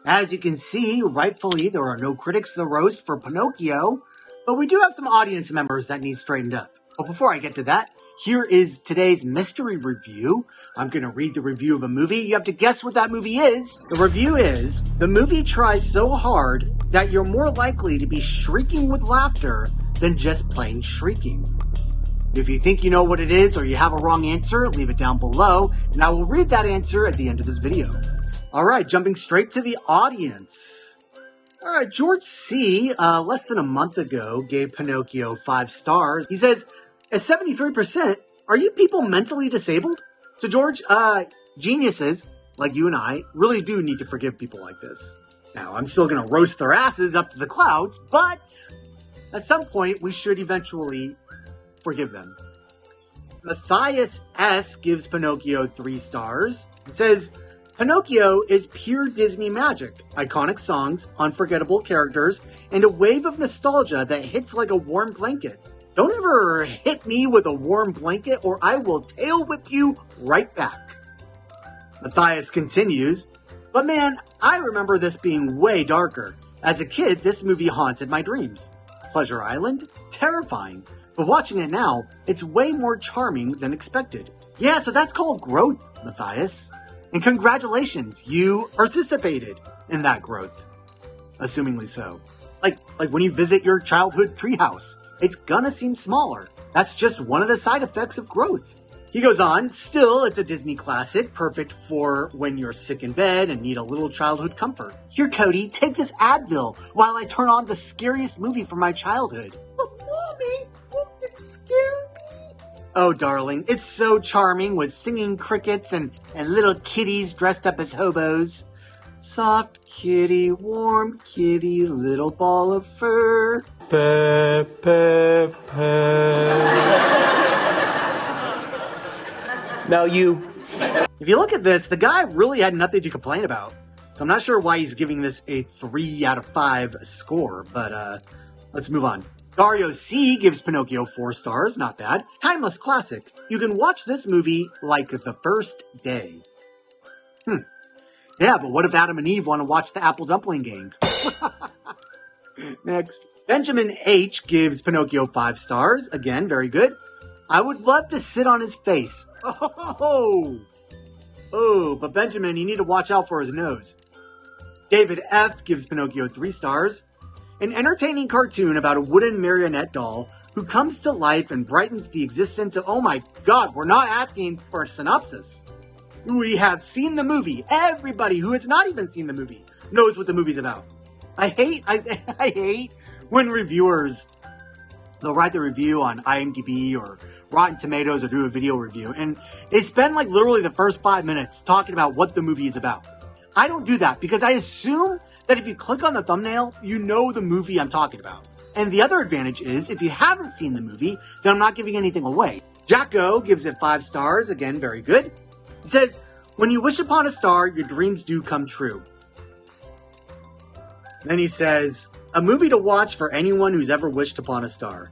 As you can see, rightfully, there are no critics to the roast for Pinocchio, but we do have some audience members that need straightened up. But before I get to that, here is today's mystery review. I'm going to read the review of a movie. You have to guess what that movie is. The review is, the movie tries so hard that you're more likely to be shrieking with laughter than just plain shrieking. If you think you know what it is or you have a wrong answer, leave it down below, and I will read that answer at the end of this video. Alright, jumping straight to the audience. Alright, George C., less than a month ago, gave Pinocchio 5 stars. He says, at 73%, are you people mentally disabled? So George, geniuses, like you and I, really do need to forgive people like this. Now, I'm still gonna roast their asses up to the clouds, but at some point, we should eventually forgive them. Matthias S. gives Pinocchio 3 stars. It says, Pinocchio is pure Disney magic, iconic songs, unforgettable characters, and a wave of nostalgia that hits like a warm blanket. Don't ever hit me with a warm blanket or I will tail whip you right back. Matthias continues, but man, I remember this being way darker. As a kid, this movie haunted my dreams. Pleasure Island? Terrifying. But watching it now, it's way more charming than expected. Yeah, so that's called growth, Matthias. And congratulations, you participated in that growth. Assumingly so. Like when you visit your childhood treehouse, it's gonna seem smaller. That's just one of the side effects of growth. He goes on, still, it's a Disney classic, perfect for when you're sick in bed and need a little childhood comfort. Here, Cody, take this Advil while I turn on the scariest movie from my childhood. Mommy, it's scary. Oh, darling, it's so charming with singing crickets and little kitties dressed up as hobos. Soft kitty, warm kitty, little ball of fur. Purr, purr, purr. Now you. If you look at this, the guy really had nothing to complain about. So I'm not sure why he's giving this a 3 out of 5 score, but let's move on. Dario C. gives Pinocchio 4 stars, not bad. Timeless classic. You can watch this movie like the first day. Yeah, but what if Adam and Eve want to watch the Apple Dumpling Gang? Next. Benjamin H. gives Pinocchio 5 stars. Again, very good. I would love to sit on his face. Oh, but Benjamin, you need to watch out for his nose. David F. gives Pinocchio 3 stars. An entertaining cartoon about a wooden marionette doll who comes to life and brightens the existence of... Oh my god, we're not asking for a synopsis. We have seen the movie. Everybody who has not even seen the movie knows what the movie's about. I hate when reviewers, they'll write the review on IMDb or Rotten Tomatoes or do a video review, and they spend like literally the first 5 minutes talking about what the movie is about. I don't do that because I assume that if you click on the thumbnail, you know the movie I'm talking about. And the other advantage is, if you haven't seen the movie, then I'm not giving anything away. Jacko gives it 5 stars, again, very good. It says, when you wish upon a star, your dreams do come true. Then he says, a movie to watch for anyone who's ever wished upon a star.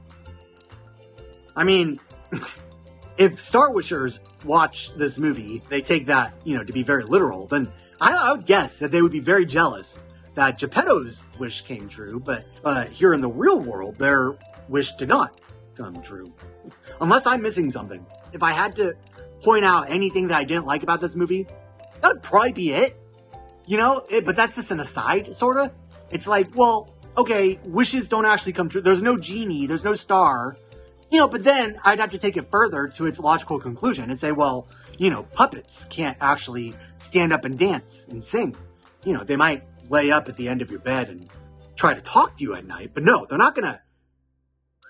I mean, if Star Wishers watch this movie, they take that, to be very literal, then I would guess that they would be very jealous that Geppetto's wish came true, but here in the real world, their wish did not come true. Unless I'm missing something. If I had to point out anything that I didn't like about this movie, that would probably be it. But that's just an aside, sort of. It's like, well, okay, wishes don't actually come true. There's no genie, there's no star. But then I'd have to take it further to its logical conclusion and say, well, puppets can't actually stand up and dance and sing. They might lay up at the end of your bed and try to talk to you at night, but no, they're not gonna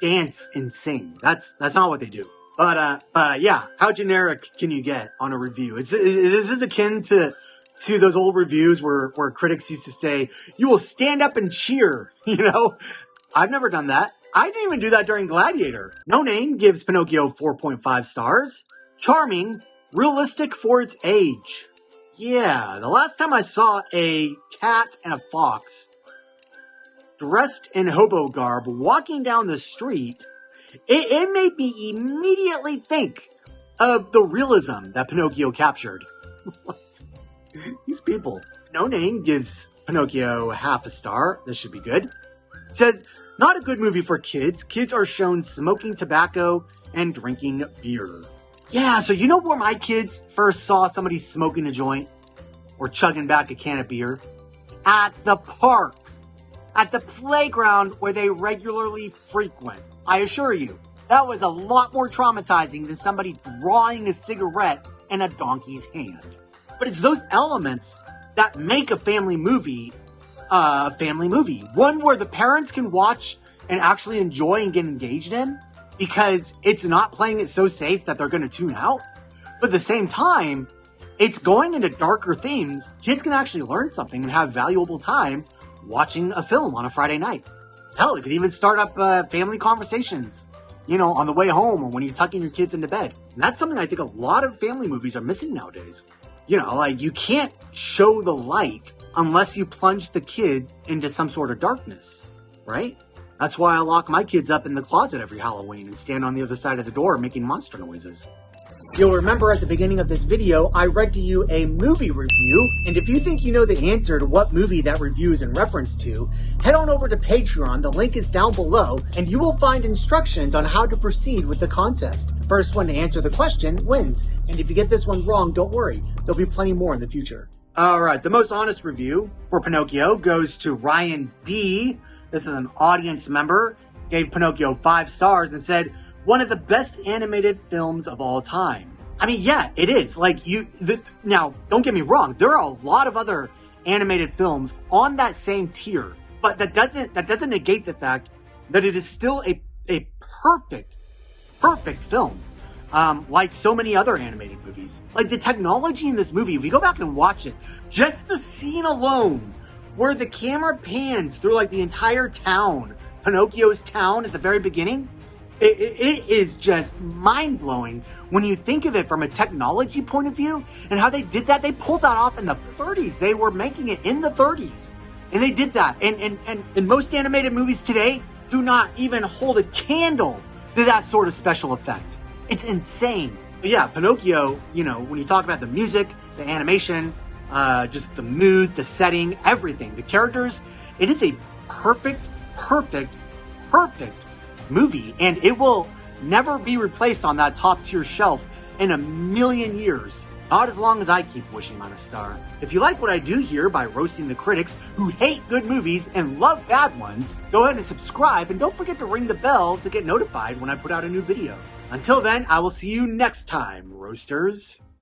dance and sing. That's not what they do. But yeah, how generic can you get on a review? This is akin to those old reviews where critics used to say, you will stand up and cheer, I've never done that. I didn't even do that during Gladiator. No Name gives Pinocchio 4.5 stars. Charming, realistic for its age. Yeah, the last time I saw a cat and a fox dressed in hobo garb walking down the street, it made me immediately think of the realism that Pinocchio captured. These people. No Name gives Pinocchio, half a star. This should be good. It says, not a good movie for kids. Kids are shown smoking tobacco and drinking beer. Yeah, so you know where my kids first saw somebody smoking a joint or chugging back a can of beer? At the park. At the playground where they regularly frequent. I assure you, that was a lot more traumatizing than somebody drawing a cigarette in a donkey's hand. But it's those elements that make a family movie a family movie. One where the parents can watch and actually enjoy and get engaged in because it's not playing it so safe that they're going to tune out. But at the same time, it's going into darker themes. Kids can actually learn something and have valuable time watching a film on a Friday night. Hell, it could even start up family conversations, on the way home or when you're tucking your kids into bed. And that's something I think a lot of family movies are missing nowadays. You can't show the light unless you plunge the kid into some sort of darkness, right? That's why I lock my kids up in the closet every Halloween and stand on the other side of the door making monster noises. You'll remember at the beginning of this video, I read to you a movie review, and if you think you know the answer to what movie that review is in reference to, head on over to Patreon, the link is down below, and you will find instructions on how to proceed with the contest. First one to answer the question wins, and if you get this one wrong, don't worry, there'll be plenty more in the future. Alright, the most honest review for Pinocchio goes to Ryan B. This is an audience member, gave Pinocchio 5 stars and said, one of the best animated films of all time. I mean, yeah, it is. Now, don't get me wrong. There are a lot of other animated films on that same tier, but that doesn't negate the fact that it is still a perfect film. Like so many other animated movies. Like the technology in this movie, if you go back and watch it, just the scene alone where the camera pans through the entire town, Pinocchio's town at the very beginning, it is just mind-blowing when you think of it from a technology point of view and how they did that. They pulled that off in the 30s. They were making it in the 30s. And they did that. And most animated movies today do not even hold a candle to that sort of special effect. It's insane. But yeah, Pinocchio, when you talk about the music, the animation, just the mood, the setting, everything, the characters, it is a perfect movie, and it will never be replaced on that top tier shelf in a million years. Not as long as I keep wishing on a star. If you like what I do here by roasting the critics who hate good movies and love bad ones, go ahead and subscribe, and don't forget to ring the bell to get notified when I put out a new video. Until then, I will see you next time, roasters.